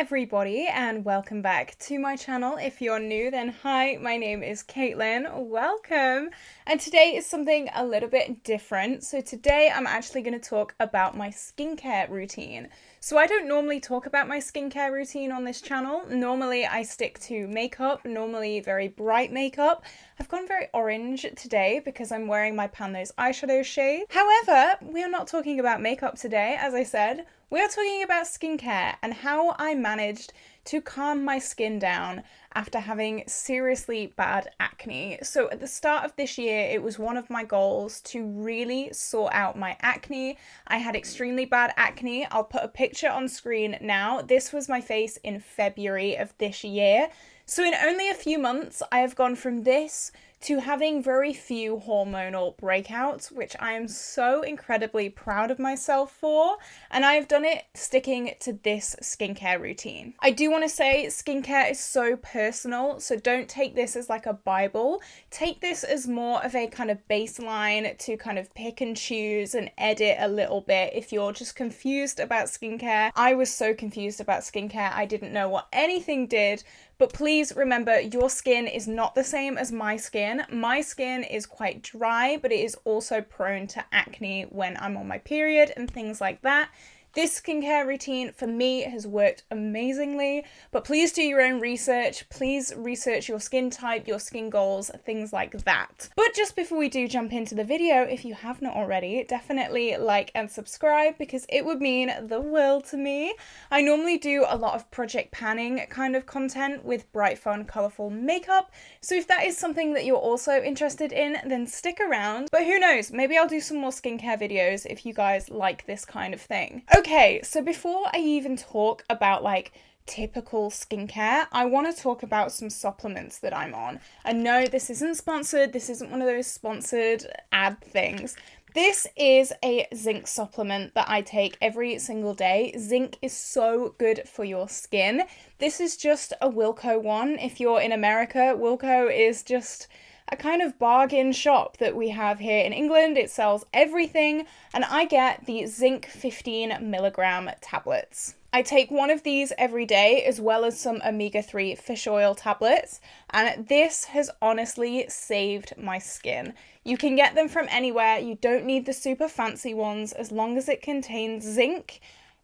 everybody, and welcome back to my channel. If you're new, then hi, my name is Caitlin. Welcome. And today is something a little bit different. So today I'm actually going to talk about my skincare routine. So I don't normally talk about my skincare routine on this channel. Normally I stick to makeup, normally very bright makeup. I've gone very orange today because I'm wearing my Pan Those eyeshadow shade. However, we are not talking about makeup today, as I said. We are talking about skincare and how I managed to calm my skin down after having seriously bad acne. So at the start of this year, it was one of my goals to really sort out my acne. I had extremely bad acne. I'll put a picture on screen now. This was my face in February of this year. So in only a few months, I have gone from this to having very few hormonal breakouts, which I am so incredibly proud of myself for. And I have done it sticking to this skincare routine. I do want to say skincare is so personal, so don't take this as like a Bible. Take this as more of a kind of baseline to kind of pick and choose and edit a little bit if you're just confused about skincare. I was so confused about skincare. I didn't know what anything did. But please remember, your skin is not the same as my skin. My skin is quite dry, but it is also prone to acne when I'm on my period and things like that. This skincare routine for me has worked amazingly, but please do your own research. Please research your skin type, your skin goals, things like that. But just before we do jump into the video, if you have not already, definitely like and subscribe because it would mean the world to me. I normally do a lot of project panning kind of content with bright, fun, colorful makeup. So if that is something that you're also interested in, then stick around. But who knows, maybe I'll do some more skincare videos if you guys like this kind of thing. Okay, so before I even talk about like typical skincare, I want to talk about some supplements that I'm on. And no, this isn't sponsored. This isn't one of those sponsored ad things. This is a zinc supplement that I take every single day. Zinc is so good for your skin. This is just a Wilko one. If you're in America, Wilko is just a kind of bargain shop that we have here in England. It sells everything, and I get the zinc 15 milligram tablets. I take one of these every day as well as some omega-3 fish oil tablets, and this has honestly saved my skin. You can get them from anywhere. You don't need the super fancy ones. As long as it contains zinc,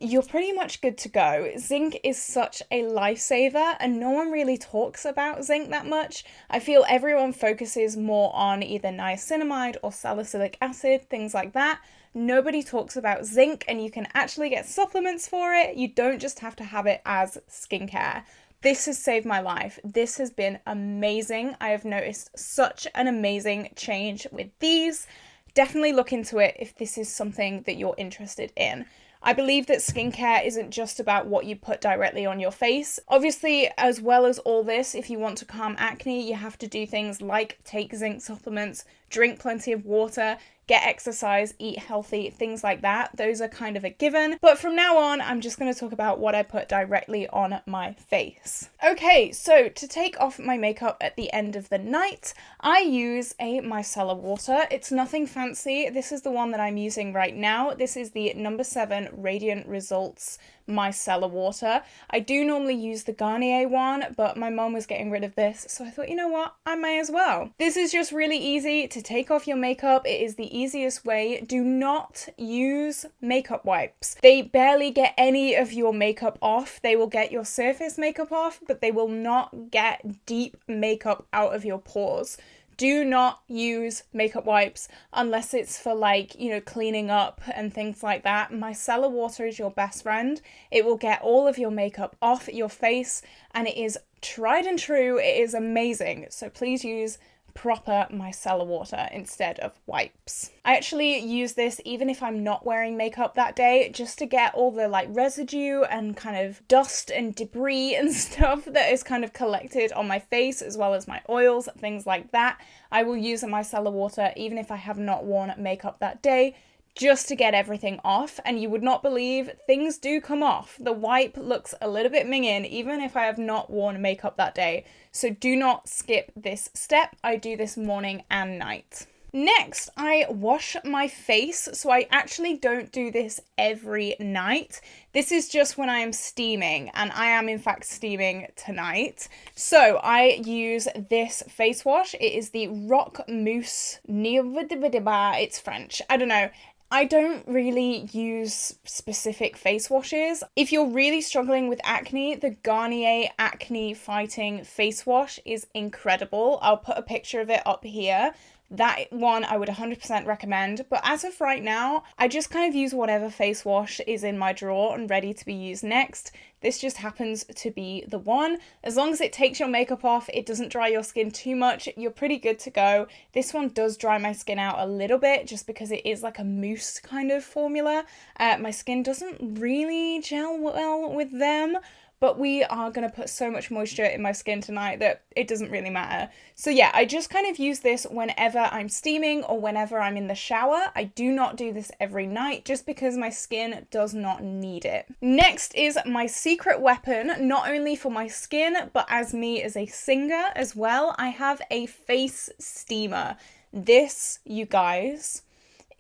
you're pretty much good to go. Zinc is such a lifesaver and no one really talks about zinc that much. I feel everyone focuses more on either niacinamide or salicylic acid, things like that. Nobody talks about zinc, and you can actually get supplements for it. You don't just have to have it as skincare. This has saved my life. This has been amazing. I have noticed such an amazing change with these. Definitely look into it if this is something that you're interested in. I believe that skincare isn't just about what you put directly on your face. Obviously, as well as all this, if you want to calm acne, you have to do things like take zinc supplements, drink plenty of water, get exercise, eat healthy, things like that. Those are kind of a given. But from now on, I'm just going to talk about what I put directly on my face. Okay, so to take off my makeup at the end of the night, I use a micellar water. It's nothing fancy. This is the one that I'm using right now. This is the number 7 Radiant Results micellar water. I do normally use the Garnier one, but my mom was getting rid of this, so I thought, you know what, I may as well. This is just really easy to take off your makeup. It is the easiest way. Do not use makeup wipes. They barely get any of your makeup off. They will get your surface makeup off, but they will not get deep makeup out of your pores. Do not use makeup wipes unless it's for like, cleaning up and things like that. Micellar water is your best friend. It will get all of your makeup off your face, and it is tried and true. It is amazing. So please use proper micellar water instead of wipes. I actually use this even if I'm not wearing makeup that day, just to get all the like residue and kind of dust and debris and stuff that is kind of collected on my face, as well as my oils, things like that. I will use a micellar water even if I have not worn makeup that day, just to get everything off, and you would not believe things do come off. The wipe looks a little bit minging even if I have not worn makeup that day, so do not skip this step. I do this morning and night. Next, I wash my face. So I actually don't do this every night. This is just when I am steaming, and I am in fact steaming tonight. So I use this face wash. It is the Rock Mousse. It's French. I don't know. I don't really use specific face washes. If you're really struggling with acne, the Garnier Acne Fighting Face Wash is incredible. I'll put a picture of it up here. That one I would 100% recommend, but as of right now, I just kind of use whatever face wash is in my drawer and ready to be used next. This just happens to be the one. As long as it takes your makeup off, it doesn't dry your skin too much, you're pretty good to go. This one does dry my skin out a little bit just because it is like a mousse kind of formula. My skin doesn't really gel well with them, but we are going to put so much moisture in my skin tonight that it doesn't really matter. So yeah, I just kind of use this whenever I'm steaming or whenever I'm in the shower. I do not do this every night just because my skin does not need it. Next is my secret weapon, not only for my skin, but as me as a singer as well. I have a face steamer. This, you guys,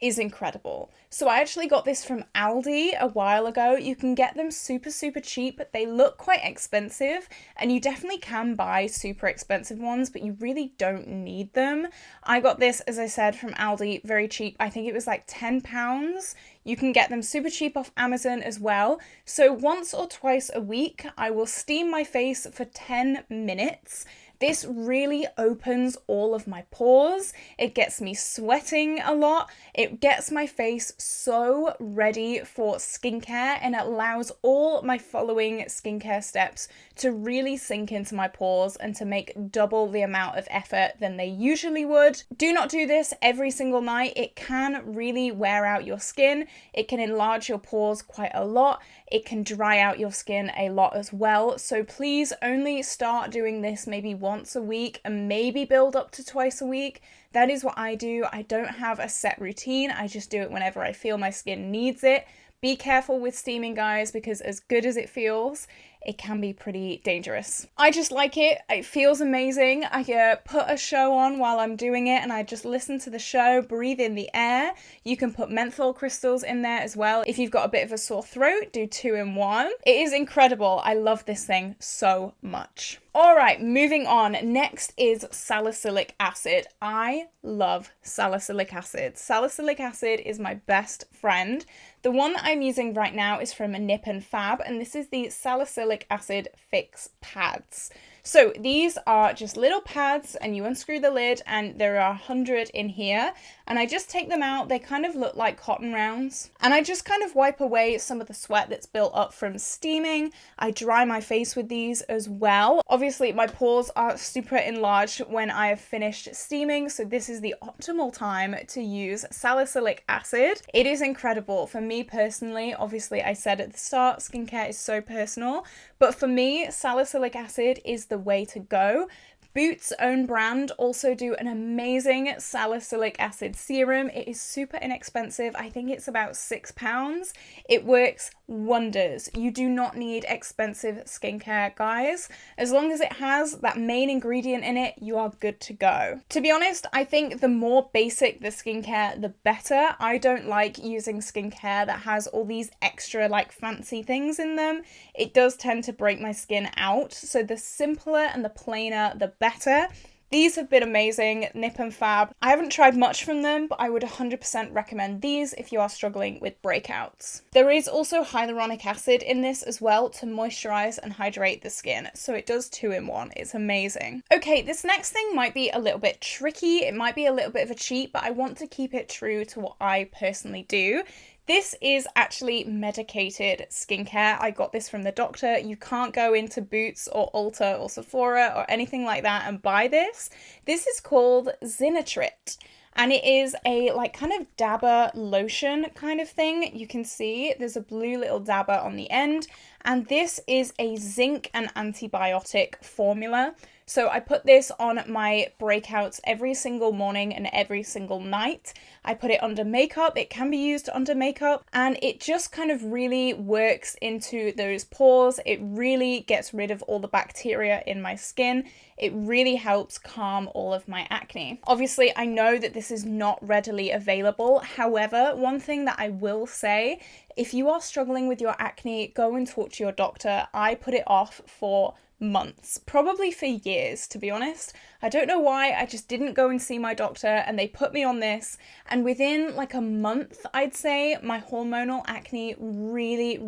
is incredible. So I actually got this from Aldi a while ago. You can get them super cheap, but they look quite expensive, and you definitely can buy super expensive ones, but you really don't need them. I got this, as I said, from Aldi, very cheap. I think it was like £10. You can get them super cheap off Amazon as well. So once or twice a week, I will steam my face for 10 minutes. This really opens all of my pores. It gets me sweating a lot. It gets my face so ready for skincare and it allows all my following skincare steps to really sink into my pores and to make double the amount of effort than they usually would. Do not do this every single night. It can really wear out your skin. It can enlarge your pores quite a lot. It can dry out your skin a lot as well. So please only start doing this maybe once a week and maybe build up to twice a week. That is what I do. I don't have a set routine. I just do it whenever I feel my skin needs it. Be careful with steaming, guys, because as good as it feels, it can be pretty dangerous. I just like it. It feels amazing. I put a show on while I'm doing it and I just listen to the show, breathe in the air. You can put menthol crystals in there as well. If you've got a bit of a sore throat, do 2 in 1. It is incredible. I love this thing so much. All right, moving on. Next is salicylic acid. I love salicylic acid. Salicylic acid is my best friend. The one that I'm using right now is from Nip and Fab, and this is the salicylic acid fix pads. So these are just little pads and you unscrew the lid and there are 100 in here and I just take them out. They kind of look like cotton rounds and I just kind of wipe away some of the sweat that's built up from steaming. I dry my face with these as well. Obviously my pores are super enlarged when I have finished steaming, so this is the optimal time to use salicylic acid. It is incredible for me personally. Obviously I said at the start, skincare is so personal, but for me salicylic acid is the way to go. Boots' own brand also do an amazing salicylic acid serum. It is super inexpensive. I think it's about £6. It works wonders. You do not need expensive skincare, guys. As long as it has that main ingredient in it, you are good to go. To be honest, I think the more basic the skincare, the better. I don't like using skincare that has all these extra like fancy things in them. It does tend to break my skin out. So the simpler and the plainer, the better. These have been amazing, Nip and Fab. I haven't tried much from them, but I would 100% recommend these if you are struggling with breakouts. There is also hyaluronic acid in this as well to moisturize and hydrate the skin, so it does 2 in 1. It's amazing. Okay, this next thing might be a little bit tricky. It might be a little bit of a cheat, but I want to keep it true to what I personally do. This is actually medicated skincare. I got this from the doctor. You can't go into Boots or Ulta or Sephora or anything like that and buy this. This is called Zinatrit. And it is a like kind of dabber lotion kind of thing. You can see there's a blue little dabber on the end and this is a zinc and antibiotic formula. So I put this on my breakouts every single morning and every single night. I put it under makeup. It can be used under makeup, and it just kind of really works into those pores. It really gets rid of all the bacteria in my skin. It really helps calm all of my acne. Obviously, I know that this is not readily available. However, one thing that I will say, if you are struggling with your acne, go and talk to your doctor. I put it off for months, probably for years, to be honest. I don't know why, I just didn't go and see my doctor, and they put me on this, and within like a month, I'd say, my hormonal acne really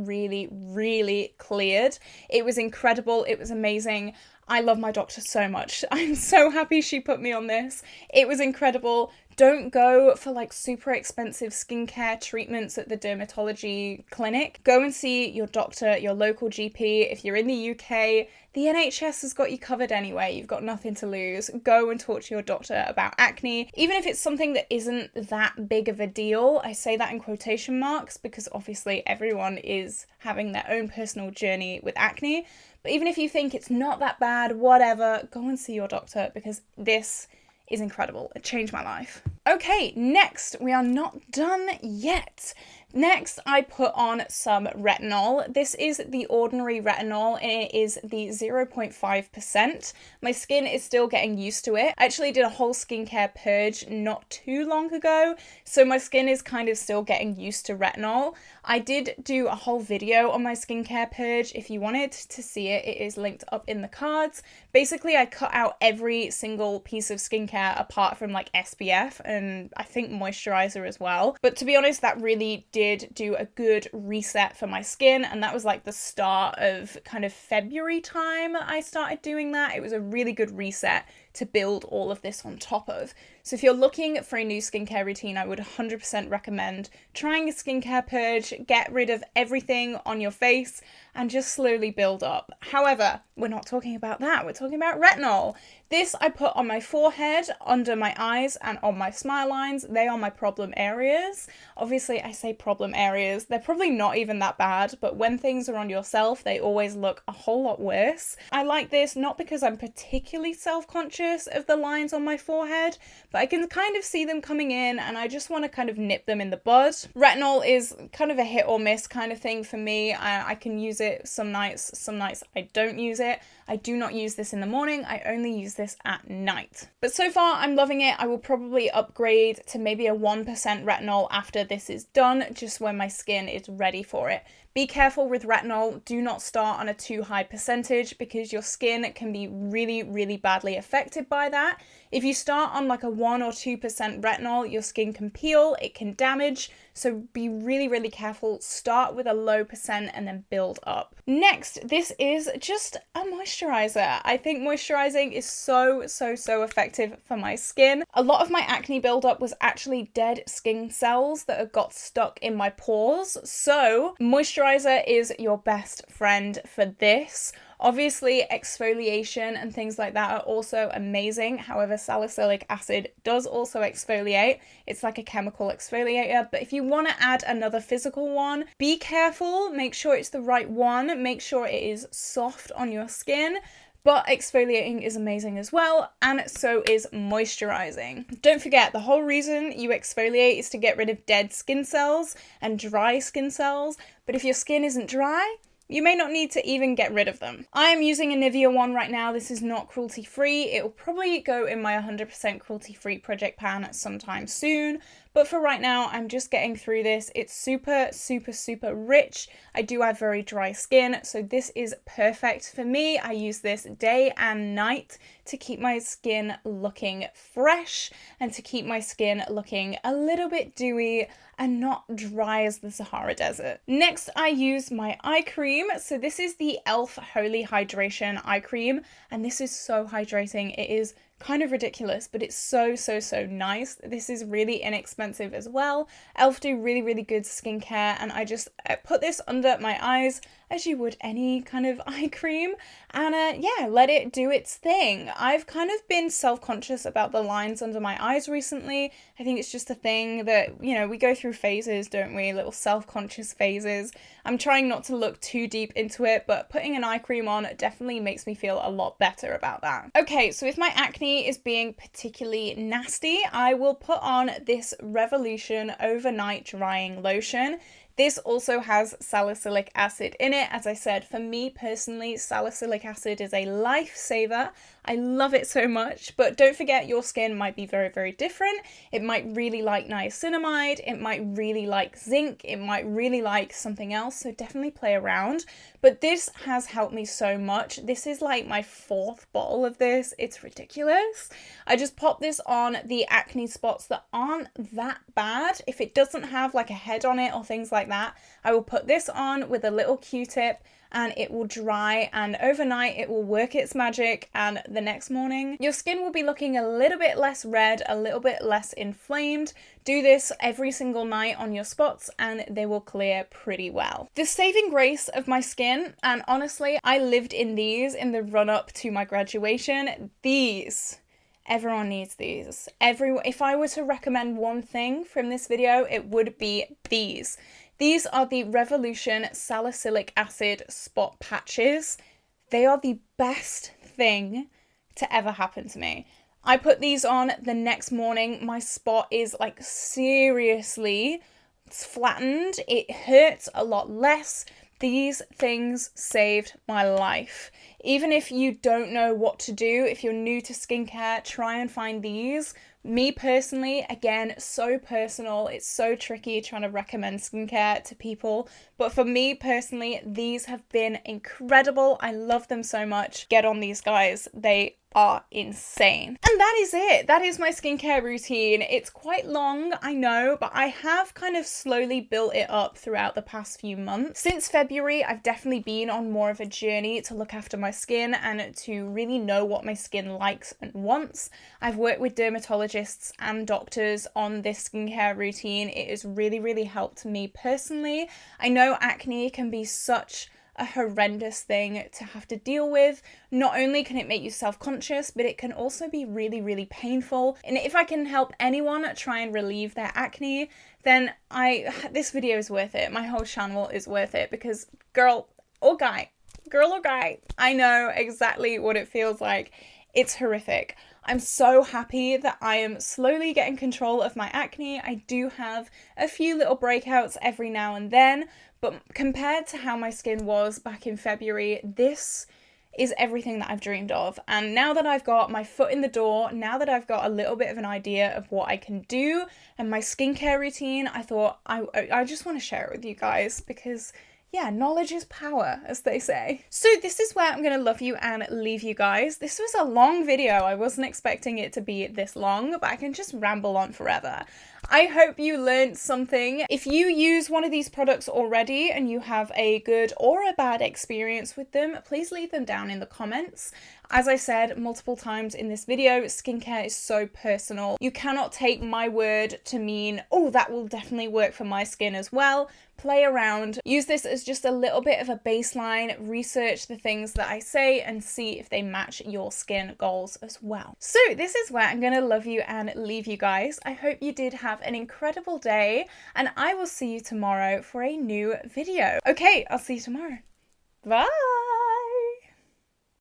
cleared. It was incredible. It was amazing. I love my doctor so much. I'm so happy she put me on this. It was incredible. Don't go for like super expensive skincare treatments at the dermatology clinic. Go and see your doctor, your local GP. If you're in the UK, the NHS has got you covered anyway. You've got nothing to lose. Go and talk to your doctor about acne. Even if it's something that isn't that big of a deal, I say that in quotation marks because obviously everyone is having their own personal journey with acne. But even if you think it's not that bad, whatever, go and see your doctor because this is incredible. It changed my life. Okay, next, we are not done yet. Next, I put on some retinol. This is the ordinary retinol, and it is the 0.5%. My skin is still getting used to it. I actually did a whole skincare purge not too long ago, so my skin is kind of still getting used to retinol. I did do a whole video on my skincare purge. If you wanted to see it, it is linked up in the cards. Basically, I cut out every single piece of skincare apart from like SPF and I think moisturizer as well. But to be honest, that really did do a good reset for my skin, and that was like the start of kind of February time that I started doing that. It was a really good reset to build all of this on top of. So if you're looking for a new skincare routine, I would 100% recommend trying a skincare purge, get rid of everything on your face and just slowly build up. However, we're not talking about that. We're talking about retinol. This I put on my forehead, under my eyes, and on my smile lines. They are my problem areas. Obviously, I say problem areas. They're probably not even that bad, but when things are on yourself, they always look a whole lot worse. I like this not because I'm particularly self-conscious of the lines on my forehead, but I can kind of see them coming in and I just want to kind of nip them in the bud. Retinol is kind of a hit or miss kind of thing for me. I can use it some nights I don't use it. I do not use this in the morning. I only use this at night. But so far I'm loving it. I will probably upgrade to maybe a 1% retinol after this is done, just when my skin is ready for it. Be careful with retinol. Do not start on a too high percentage because your skin can be really badly affected by that. If you start on like a 1 or 2% retinol, your skin can peel, it can damage. So be really careful. Start with a low percent and then build up. Next, this is just a moisturizer. I think moisturizing is so effective for my skin. A lot of my acne buildup was actually dead skin cells that have got stuck in my pores. So moisturizer is your best friend for this. Obviously, exfoliation and things like that are also amazing. However, salicylic acid does also exfoliate. It's like a chemical exfoliator. But if you want to add another physical one, be careful. Make sure it's the right one. Make sure it is soft on your skin. But exfoliating is amazing as well, and so is moisturizing. Don't forget, the whole reason you exfoliate is to get rid of dead skin cells and dry skin cells. But if your skin isn't dry, you may not need to even get rid of them. I am using a Nivea one right now. This is not cruelty-free. It will probably go in my 100% cruelty-free project pan sometime soon. But for right now, I'm just getting through this. It's super rich. I do have very dry skin, so this is perfect for me. I use this day and night to keep my skin looking fresh and to keep my skin looking a little bit dewy and not dry as the Sahara Desert. Next, I use my eye cream. So this is the e.l.f. Holy Hydration Eye Cream, and this is so hydrating. It is kind of ridiculous, but it's so nice. This is really inexpensive as well. e.l.f. do really good skincare, and I put this under my eyes as you would any kind of eye cream, and yeah, let it do its thing. I've kind of been self-conscious about the lines under my eyes recently. I think it's just a thing that, you know, we go through phases, don't we? Little self-conscious phases. I'm trying not to look too deep into it, but putting an eye cream on definitely makes me feel a lot better about that. Okay, so if my acne is being particularly nasty, I will put on this Revolution Overnight Drying Lotion. This also has salicylic acid in it. As I said, for me personally, salicylic acid is a lifesaver. I love it so much, but don't forget your skin might be very, very different. It might really like niacinamide, it might really like zinc, it might really like something else, so definitely play around. But this has helped me so much. This is like my 4th bottle of this. It's ridiculous. I just pop this on the acne spots that aren't that bad. If it doesn't have like a head on it or things like that, I will put this on with a little Q-tip and it will dry, and overnight it will work its magic, and the next morning your skin will be looking a little bit less red, a little bit less inflamed. Do this every single night on your spots and they will clear pretty well. The saving grace of my skin, and honestly I lived in these in the run up to my graduation, everyone needs these. If I were to recommend one thing from this video, it would be these. These are the Revolution Salicylic Acid Spot Patches. They are the best thing to ever happen to me. I put these on the next morning. My spot is like seriously flattened. It hurts a lot less. These things saved my life. Even if you don't know what to do, if you're new to skincare, try and find these. Me personally, again, so personal. It's so tricky trying to recommend skincare to people. But for me personally, these have been incredible. I love them so much. Get on these, guys. They are insane. And that is it. That is my skincare routine. It's quite long, I know, but I have kind of slowly built it up throughout the past few months. Since February, I've definitely been on more of a journey to look after my skin and to really know what my skin likes and wants. I've worked with dermatologists and doctors on this skincare routine. It has really, really helped me personally. I know acne can be such a horrendous thing to have to deal with. Not only can it make you self-conscious, but it can also be really, really painful. And if I can help anyone try and relieve their acne, then this video is worth it. My whole channel is worth it, because girl or guy, I know exactly what it feels like. It's horrific. I'm so happy that I am slowly getting control of my acne. I do have a few little breakouts every now and then, but compared to how my skin was back in February, this is everything that I've dreamed of. And now that I've got my foot in the door, now that I've got a little bit of an idea of what I can do and my skincare routine, I thought I just want to share it with you guys, because yeah, knowledge is power, as they say. So this is where I'm going to love you and leave you guys. This was a long video. I wasn't expecting it to be this long, but I can just ramble on forever. I hope you learned something. If you use one of these products already and you have a good or a bad experience with them, please leave them down in the comments. As I said multiple times in this video, skincare is so personal. You cannot take my word to mean, oh, that will definitely work for my skin as well. Play around. Use this as just a little bit of a baseline. Research the things that I say and see if they match your skin goals as well. So this is where I'm going to love you and leave you guys. I hope you did have an incredible day, and I will see you tomorrow for a new video. Okay, I'll see you tomorrow. Bye!